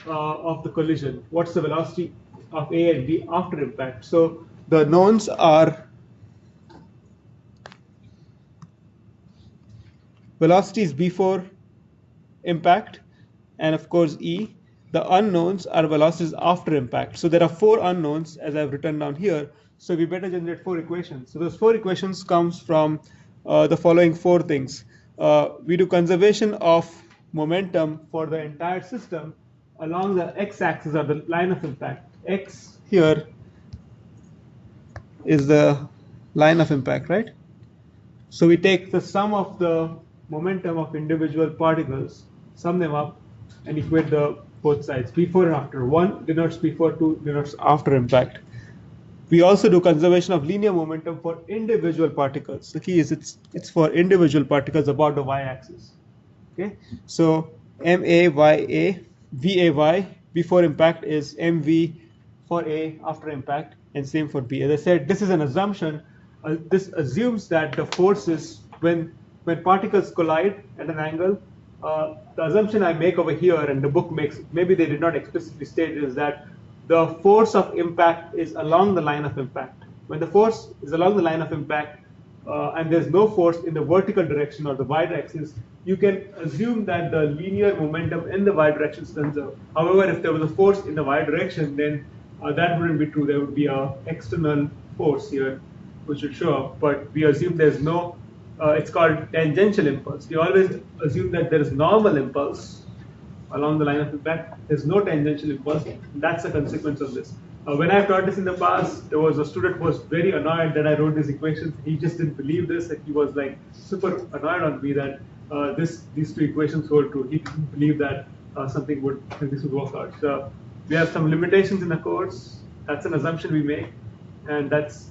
of the collision. What's the velocity of A and B after impact? So the knowns are velocities before impact, and of course E. The unknowns are velocities after impact. So there are 4 unknowns as I've written down here. So we better generate 4 equations. So those 4 equations comes from the following 4 things. We do conservation of momentum for the entire system along the x-axis or the line of impact. X here is the line of impact, right? So we take the sum of the momentum of individual particles, sum them up, and equate the both sides, before and after. 1 denotes before, 2 denotes after impact. We also do conservation of linear momentum for individual particles. The key is it's for individual particles about the y-axis. Okay, so MAYA, VAY before impact is MV for A after impact, and same for B. As I said, this is an assumption. This assumes that the forces when particles collide at an angle, the assumption I make over here, and the book makes, maybe they did not explicitly state, is that the force of impact is along the line of impact. When the force is along the line of impact, and there's no force in the vertical direction or the y-axis, you can assume that the linear momentum in the y direction is conserved. However, if there was a force in the y direction, then that wouldn't be true. There would be an external force here which would show up, but we assume there's no, it's called tangential impulse. We always assume that there is normal impulse along the line of impact. There's no tangential impulse. That's the consequence of this. When I taught this in the past, there was a student who was very annoyed that I wrote these equations. He just didn't believe this, and he was like super annoyed on me that these 2 equations hold true. He didn't believe that this would work out. So we have some limitations in the course. That's an assumption we make, and that's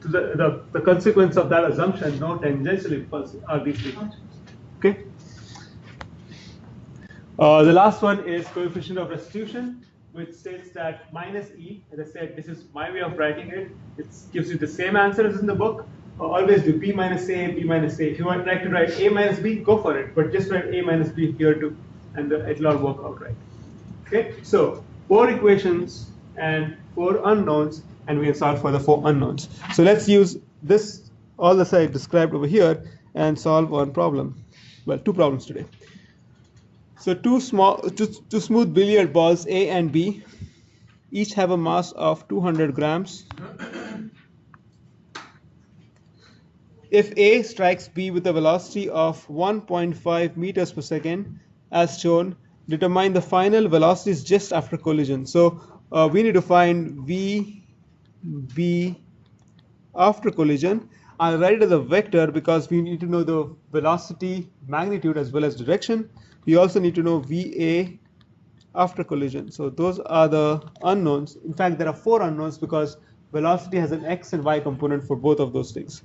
to the consequence of that assumption. No tangential impulse are these 2 equations. Okay. The last one is coefficient of restitution, which states that minus E. As I said, this is my way of writing it. It gives you the same answer as in the book. Always do B minus A, B minus A. If you would like to write A minus B, go for it. But just write A minus B here too, and it'll all work out right. Okay, so 4 equations and 4 unknowns, and we can solve for the 4 unknowns. So let's use this, all the I described over here, and solve one problem. Well, 2 problems today. So two smooth billiard balls A and B each have a mass of 200 grams. If A strikes B with a velocity of 1.5 meters per second, as shown, determine the final velocities just after collision. So we need to find V, B after collision. I'll write it as a vector because we need to know the velocity, magnitude, as well as direction. We also need to know VA after collision. So those are the unknowns. In fact, there are 4 unknowns because velocity has an x and y component for both of those things.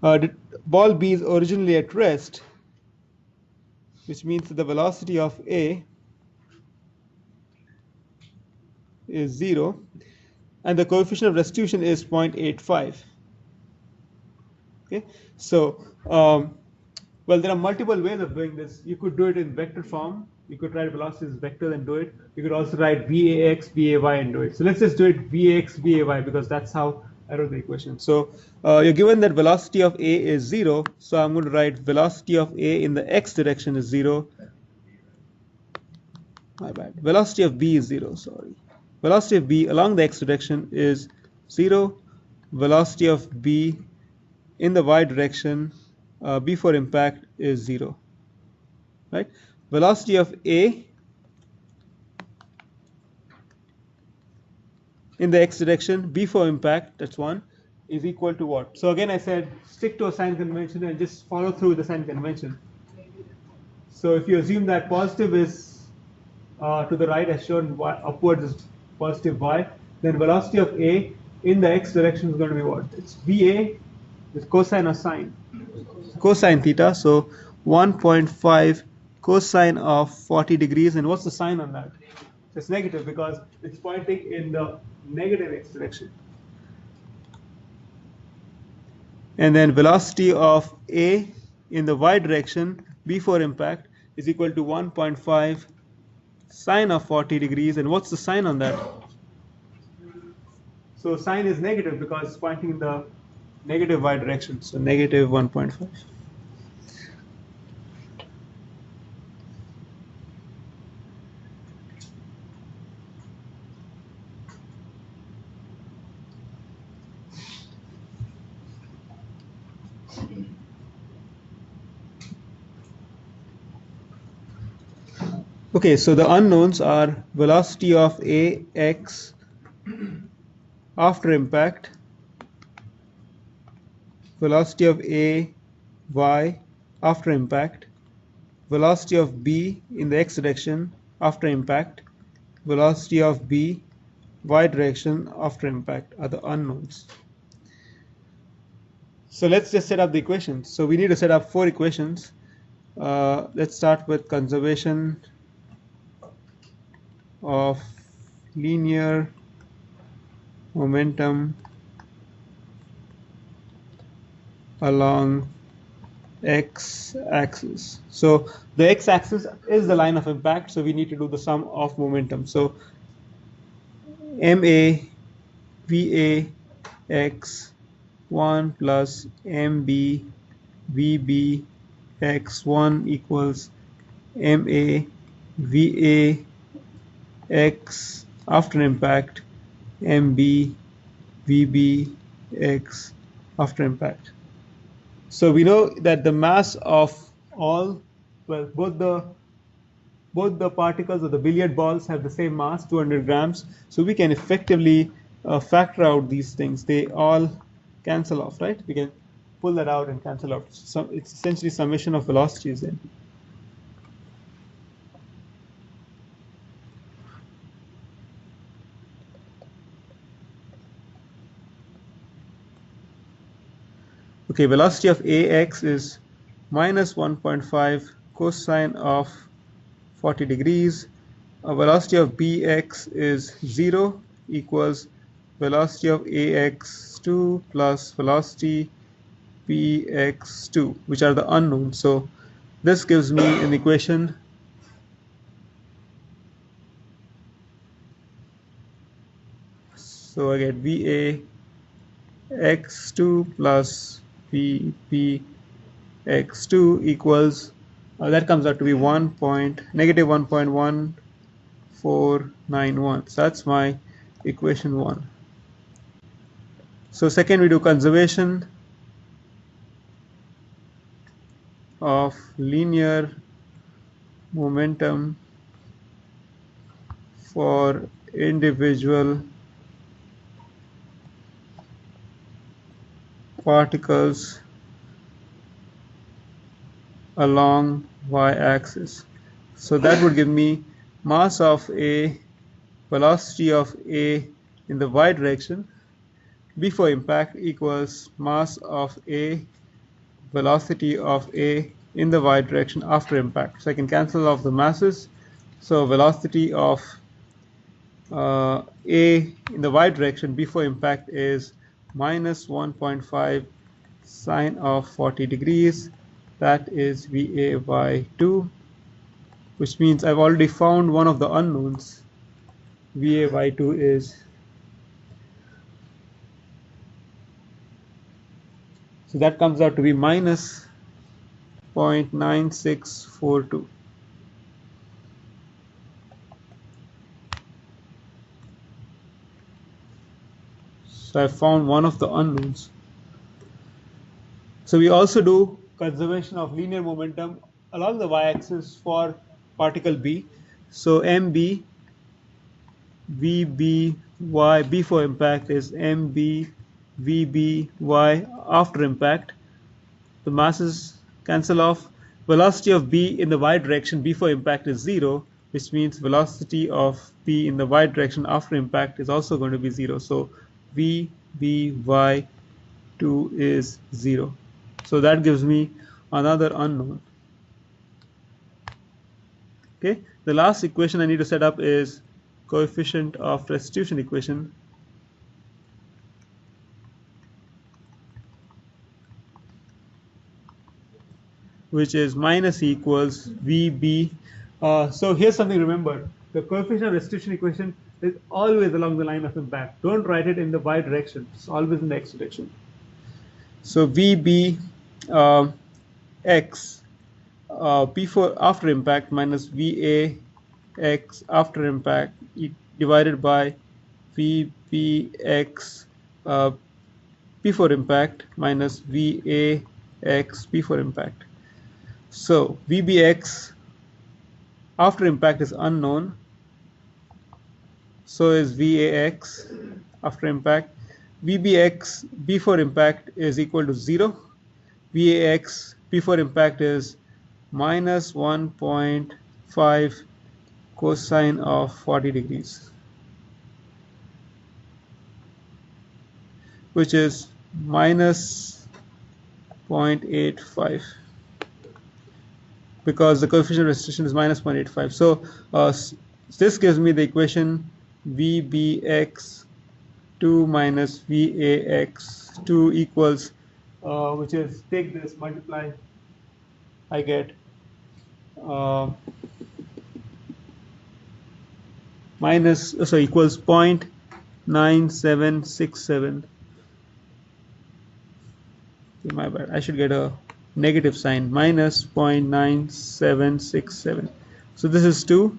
Ball B is originally at rest, which means that the velocity of A is 0, and the coefficient of restitution is 0.85. Okay, so well, there are multiple ways of doing this. You could do it in vector form. You could write velocities as vectors and do it. You could also write VAX, VAY and do it. So let's just do it VAX, VAY because that's how I wrote the equation. So you're given that velocity of A is 0. So I'm going to write velocity of A in the x direction is 0. My bad. Velocity of B is 0. Sorry. Velocity of B along the x direction is 0. Velocity of B in the y direction before impact is 0. Right? Velocity of A in the x direction before impact, that's 1, is equal to what? So again I said stick to a sign convention and just follow through the sign convention. So if you assume that positive is to the right as shown, upwards is positive y, then velocity of A in the x direction is going to be what? It's VA with cosine or sine. Cosine theta, so 1.5 cosine of 40 degrees, and what's the sign on that? It's negative because it's pointing in the negative x direction. And then velocity of A in the y direction before impact is equal to 1.5 sine of 40 degrees. And what's the sign on that? So sign is negative because it's pointing in the negative y direction. So negative 1.5. Okay, so the unknowns are velocity of ax after impact, velocity of ay after impact, velocity of b in the x direction after impact, velocity of b y direction after impact are the unknowns. So let's just set up the equations. So we need to set up 4 equations. Let's start with conservation of linear momentum along x-axis. So the x-axis is the line of impact, so we need to do the sum of momentum. So ma va x1 plus mb vb x1 equals ma va x after impact mb vb x after impact. So we know that the mass of all, well, both the particles of the billiard balls have the same mass, 200 grams. So we can effectively factor out these things. They all cancel off, right? We can pull that out and cancel out. So it's essentially summation of velocities then. Okay, velocity of ax is minus 1.5 cosine of 40 degrees. Velocity of bx is 0 equals velocity of ax2 plus velocity bx2, which are the unknowns. So this gives me an equation so I get va x2 plus vp x2 equals that comes out to be negative 1.1491. So that's my equation 1. So second, we do conservation of linear momentum for individual particles along y-axis. So that would give me mass of A, velocity of A in the y direction before impact equals mass of A, velocity of A in the y direction after impact. So I can cancel off the masses. So velocity of A in the y direction before impact is minus 1.5 sine of 40 degrees. That is VA by 2, which means I've already found one of the unknowns. VA by 2 is, so that comes out to be minus 0.9642. So I found one of the unknowns. So we also do conservation of linear momentum along the y-axis for particle B. So MB VB Y before impact is MB VB Y after impact. The masses cancel off. Velocity of B in the y direction before impact is 0, which means velocity of B in the y direction after impact is also going to be 0. So VBY2 is 0. So that gives me another unknown. Okay, the last equation I need to set up is coefficient of restitution equation. Which is minus equals VB. So here's something to remember. the coefficient of restitution equation is always along the line of impact. Don't write it in the y direction. It's always in the x direction. So VB x before after impact minus VA x after impact divided by VBX before impact minus VAX before impact. So VBX after impact is unknown, so is VAX after impact. VBX before impact is equal to 0. VAX before impact is minus 1.5 cosine of 40 degrees, which is minus 0.85, because the coefficient of restitution is minus 0.85. So this gives me the equation VBX2 minus VAX2 equals, which is, take this, multiply, I get equals 0.9767. My bad, I should get a negative sign, minus 0.9767. So this is 2.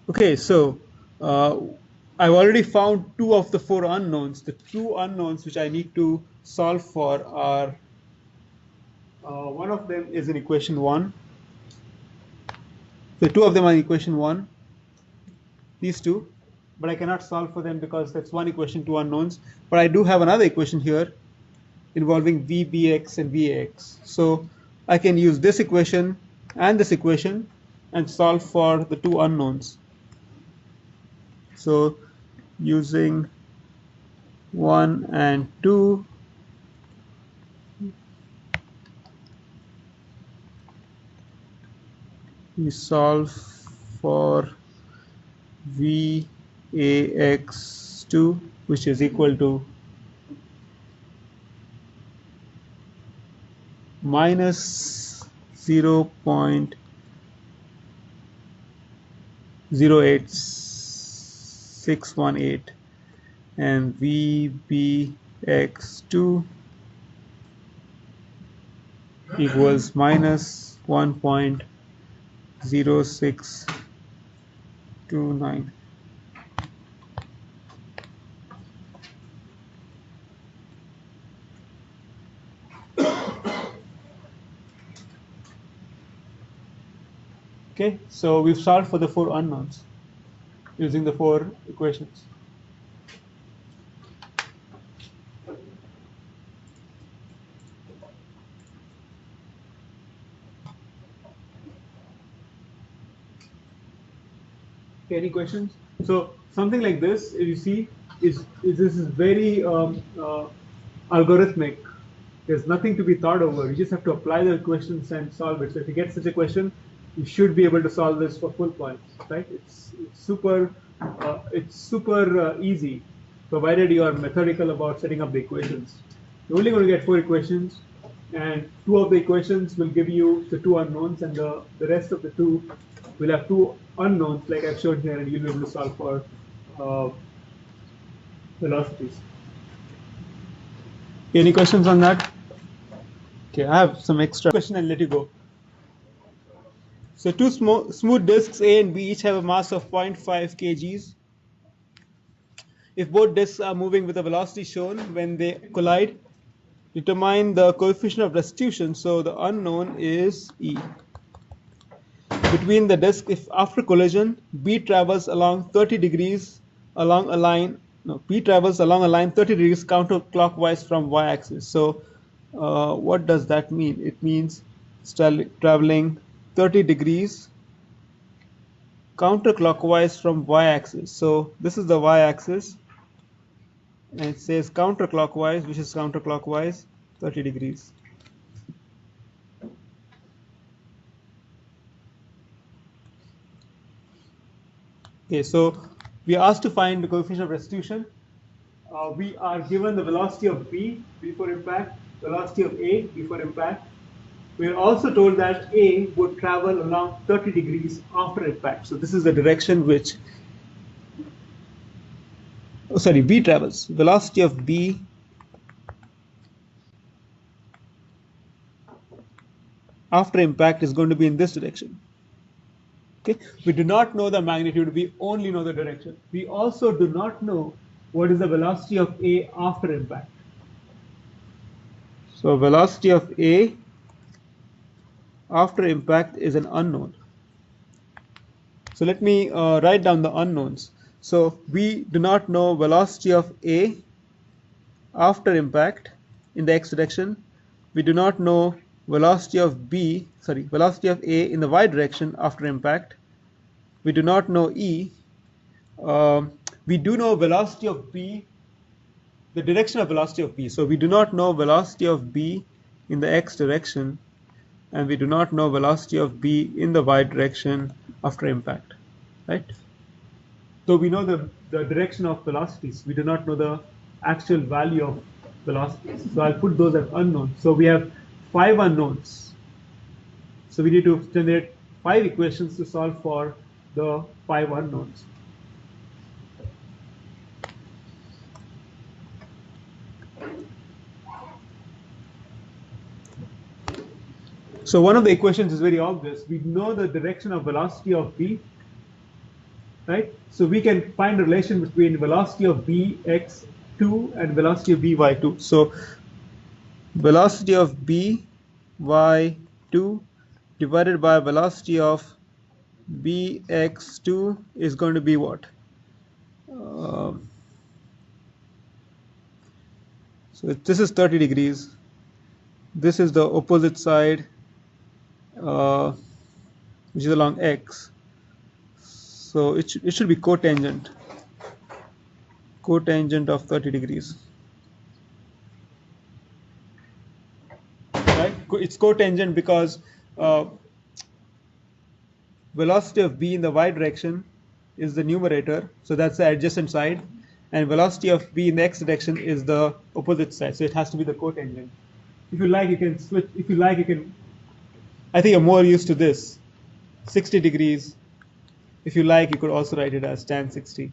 Okay, so I've already found 2 of the 4 unknowns. The 2 unknowns which I need to solve for are, one of them is in equation 1. The 2 of them are in equation 1, these 2, but I cannot solve for them because that's one equation, 2 unknowns. But I do have another equation here involving VBX and VAX. So I can use this equation and this equation and solve for the 2 unknowns. So using 1 and 2, we solve for VAX2, which is equal to minus 0.08618, and VBX2 equals minus 1.0629. Okay, so we've solved for the 4 unknowns using the 4 equations. Okay, any questions? So something like this, if you see, this is very algorithmic. There's nothing to be thought over. You just have to apply the equations and solve it. So if you get such a question, you should be able to solve this for full points, right? It's super easy, provided you are methodical about setting up the equations. You're only going to get 4 equations, and 2 of the equations will give you the 2 unknowns, and the rest of the 2 will have 2 unknowns, like I've shown here, and you'll be able to solve for velocities. Any questions on that? Okay, I have some extra question and let you go. So 2 smooth disks A and B each have a mass of 0.5 kgs. If both disks are moving with a velocity shown when they collide, determine the coefficient of restitution. So the unknown is E. Between the disk, if after collision B travels along 30 degrees along a line, B travels along a line 30 degrees counterclockwise from y-axis. So What does that mean? It means traveling 30 degrees counterclockwise from y-axis. So this is the y-axis, and it says counterclockwise, which is counterclockwise 30 degrees. Okay, so we are asked to find the coefficient of restitution. We are given the velocity of b before impact, velocity of a before impact. We are also told that a would travel along 30 degrees after impact. So this is the direction which, b travels. Velocity of b after impact is going to be in this direction. Okay, we do not know the magnitude, we only know the direction. We also do not know what is the velocity of a after impact. So velocity of a after impact is an unknown. So let me write down the unknowns. So we do not know velocity of a after impact in the x direction. We do not know velocity of velocity of a in the y direction after impact. We do not know e. We do know velocity of b, the direction of velocity of b. So we do not know velocity of b in the x direction, and we do not know velocity of b in the y direction after impact, right? So we know the direction of velocities. We do not know the actual value of velocities. So I'll put those as unknowns. So we have 5 unknowns. So we need to generate 5 equations to solve for the 5 unknowns. So one of the equations is very obvious. We know the direction of velocity of b, right? So we can find a relation between velocity of b x2 and velocity of b y2. So velocity of b y2 divided by velocity of bx2 is going to be what? So this is 30 degrees. This is the opposite side, which is along x. So it should be cotangent of 30 degrees. Right? It's cotangent because velocity of b in the y direction is the numerator, so that's the adjacent side, and velocity of b in the x direction is the opposite side, so it has to be the cotangent. If you like, you can switch. If you like, you can. I think I'm more used to this, 60 degrees. If you like, you could also write it as tan 60.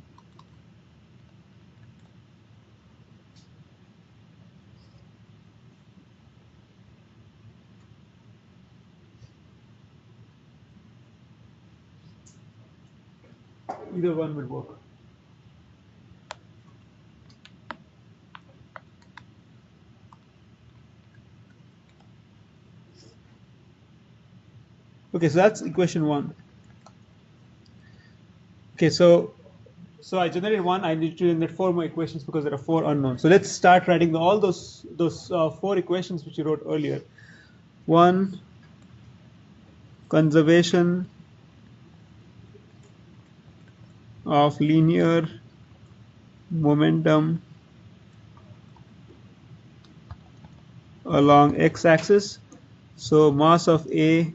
Either one would work. Okay, so that's equation 1. Okay, so I generated 1. I need to generate 4 more equations because there are 4 unknowns. So let's start writing all those 4 equations which you wrote earlier. 1, conservation of linear momentum along x-axis. So mass of A,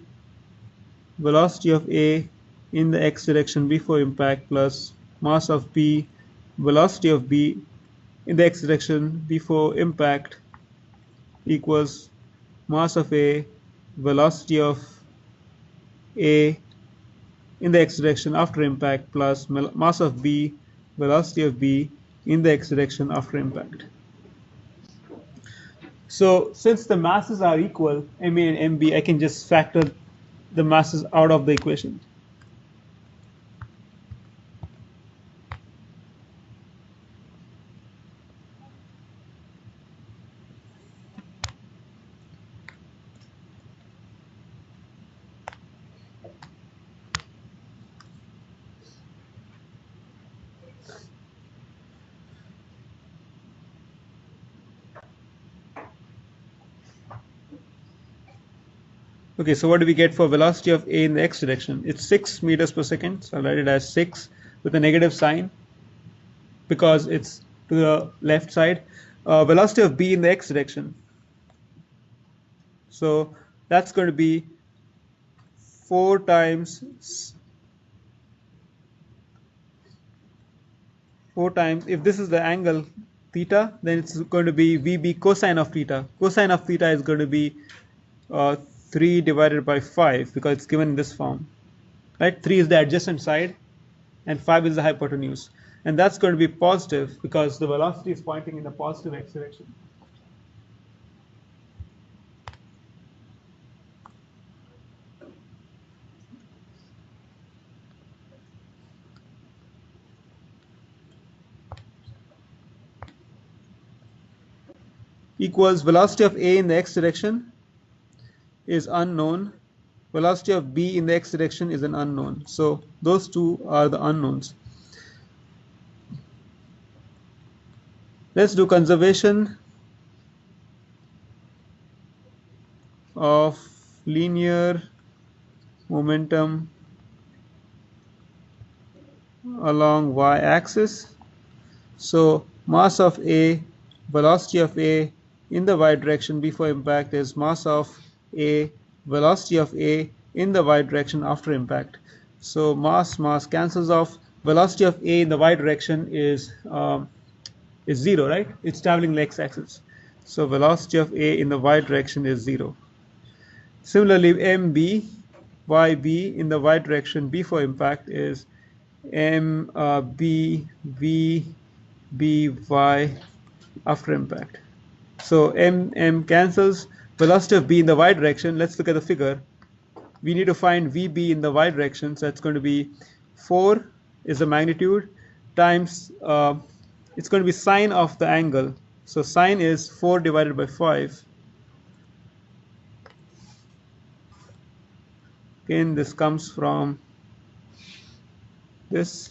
velocity of A in the x direction before impact plus mass of B, velocity of B in the x direction before impact equals mass of A, velocity of A in the x direction after impact plus mass of B, velocity of B in the x direction after impact. So since the masses are equal, MA and MB, I can just factor the masses out of the equation. Okay, so what do we get for velocity of A in the x direction? It's 6 meters per second. So I'll write it as 6 with a negative sign because it's to the left side. Velocity of B in the x direction. So that's going to be 4 times, if this is the angle theta, then it's going to be VB cosine of theta. Cosine of theta is going to be 3 divided by 5 because it's given in this form. Right? 3 is the adjacent side and 5 is the hypotenuse. And that's going to be positive because the velocity is pointing in the positive x direction. Equals velocity of A in the x direction is unknown. Velocity of B in the x direction is an unknown. So those two are the unknowns. Let's do conservation of linear momentum along y-axis. So mass of A, velocity of A in the y direction before impact is mass of A, velocity of A in the y direction after impact. So mass cancels off. Velocity of A in the y direction is 0, right? It's traveling the x-axis. So velocity of A in the y direction is 0. Similarly, MB, YB in the y direction before impact is MB, V, B, Y after impact. So M cancels. Velocity of B in the y direction, let's look at the figure. We need to find VB in the y direction, so that's going to be 4 is the magnitude times, it's going to be sine of the angle. So sine is 4 divided by 5. Again, this comes from this.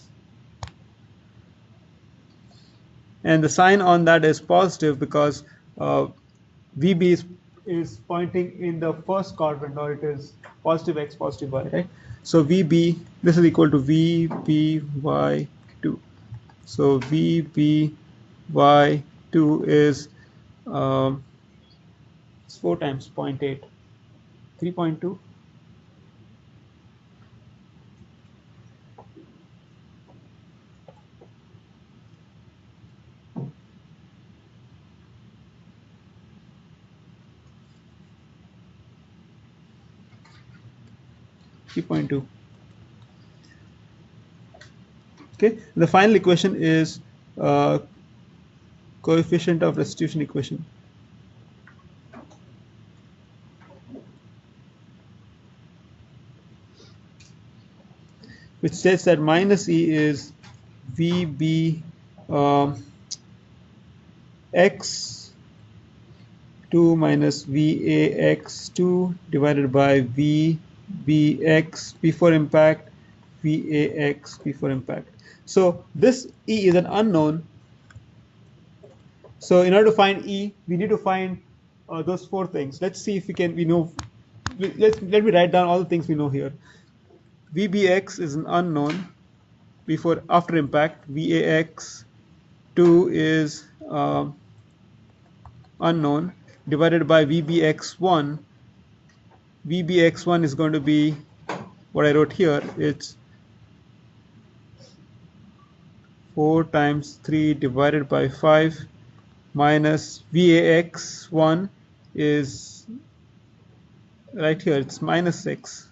And the sign on that is positive because VB is pointing in the first quadrant, or it is positive x, positive y, right? So VB, this is equal to VBY2. So VBY2 is it's 4 times 0.8, 3.2. Okay, the final equation is coefficient of restitution equation. Which says that minus E is VB x2 minus VAX2 divided by VBX before impact, VAX before impact. So this E is an unknown. So in order to find E, we need to find those 4 things. Let's see if we can. Let me write down all the things we know here. VBX is an unknown after impact. VAX2 is unknown divided by VBX1. VBX1 is going to be what I wrote here. It's 4 times 3 divided by 5 minus VAX1 is right here. It's minus 6.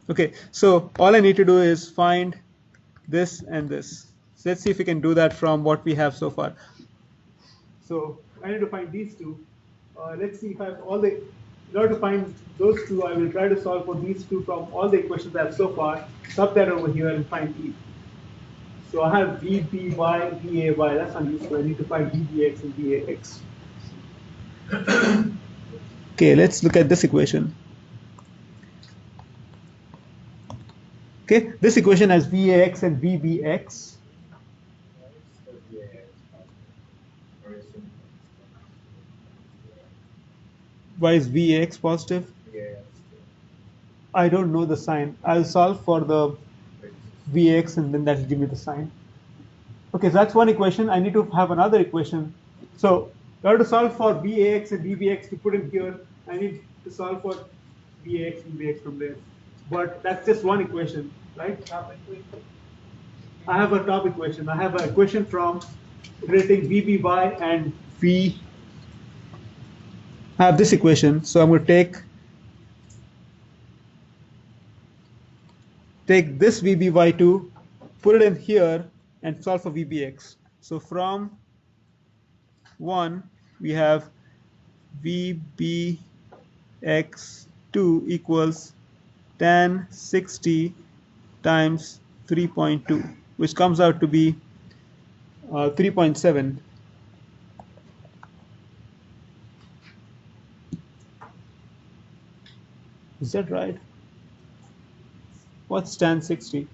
Okay, so all I need to do is find this and this. So let's see if we can do that from what we have so far. So I need to find these two. Let's see if I have in order to find those two, I will try to solve for these two from all the equations I have so far. Sub that over here and find E. So I have VBY, VAY. That's unuseful. I need to find VBX and VAX. Okay, let's look at this equation. Okay, this equation has VAX and VBX. Why is Vax positive? I don't know the sign. I'll solve for the Vx and then that will give me the sign. Okay, so that's one equation. I need to have another equation. So in order to solve for Vax and Vvx to put in here, I need to solve for Vx and Vx from there. But that's just one equation, right? I have a top equation. I have an equation from integrating Vby and V. I have this equation, so I'm going to take this Vby2, put it in here, and solve for Vbx. So from 1, we have Vbx2 equals tan 60 times 3.2, which comes out to be 3.7. Is that right? What's tan 60?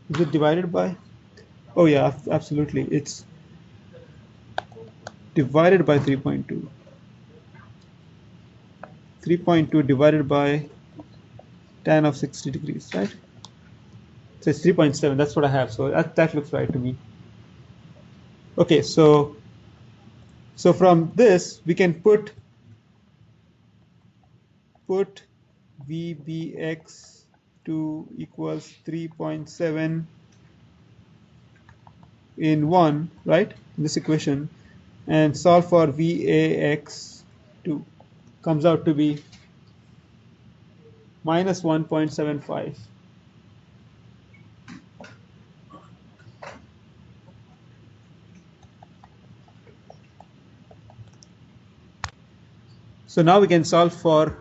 Is it divided by? Oh yeah, absolutely. It's divided by 3.2. 3.2 divided by tan of 60 degrees, right? So it's 3.7. That's what I have. So that looks right to me. Okay, so from this we can put Vbx2 equals 3.7 in 1, right? In this equation, and solve for Vax2. Comes out to be minus 1.75. So now we can solve for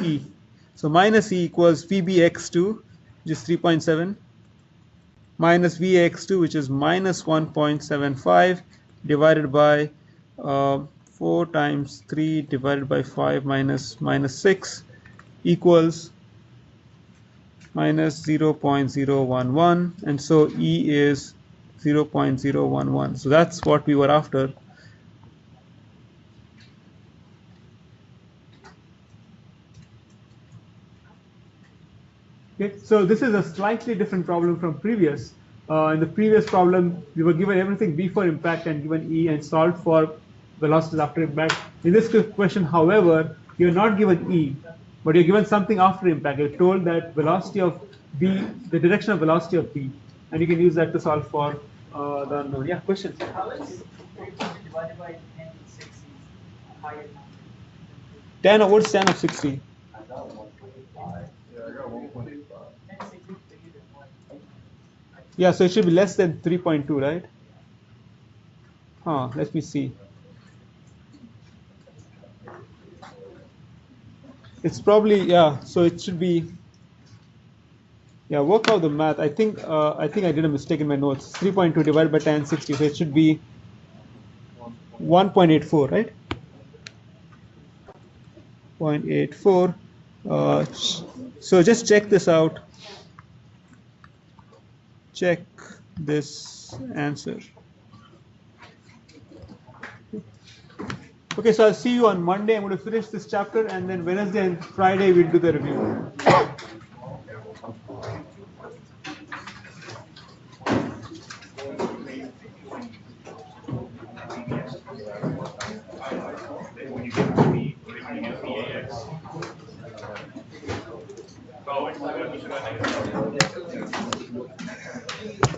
E. So minus E equals Vbx2, which is 3.7, minus Vx2, which is minus 1.75, divided by 4 times 3 divided by 5 minus 6 equals minus 0.011, and so E is 0.011. So that's what we were after. Okay, so this is a slightly different problem from previous. In the previous problem, we were given everything before impact and given E and solved for velocities after impact. In this question, however, you're not given E, but you're given something after impact. You're told that velocity of B, the direction of velocity of B, and you can use that to solve for the unknown. Yeah, questions? How is 3.2 divided by 10 to 6 is higher than 10 over tan of 60. I got 1.5. Yeah, I got 1.5. 10 is bigger than 1. Yeah, so it should be less than 3.2, right? Let me see. It's probably, yeah, so it should be, yeah, work out the math. I think I did a mistake in my notes. 3.2 divided by tan 60, so it should be 1.84, right? 0.84. So just check this out. Check this answer. Okay, so I'll see you on Monday. I'm going to finish this chapter, and then Wednesday and Friday we'll do the review. When you get to the VAX.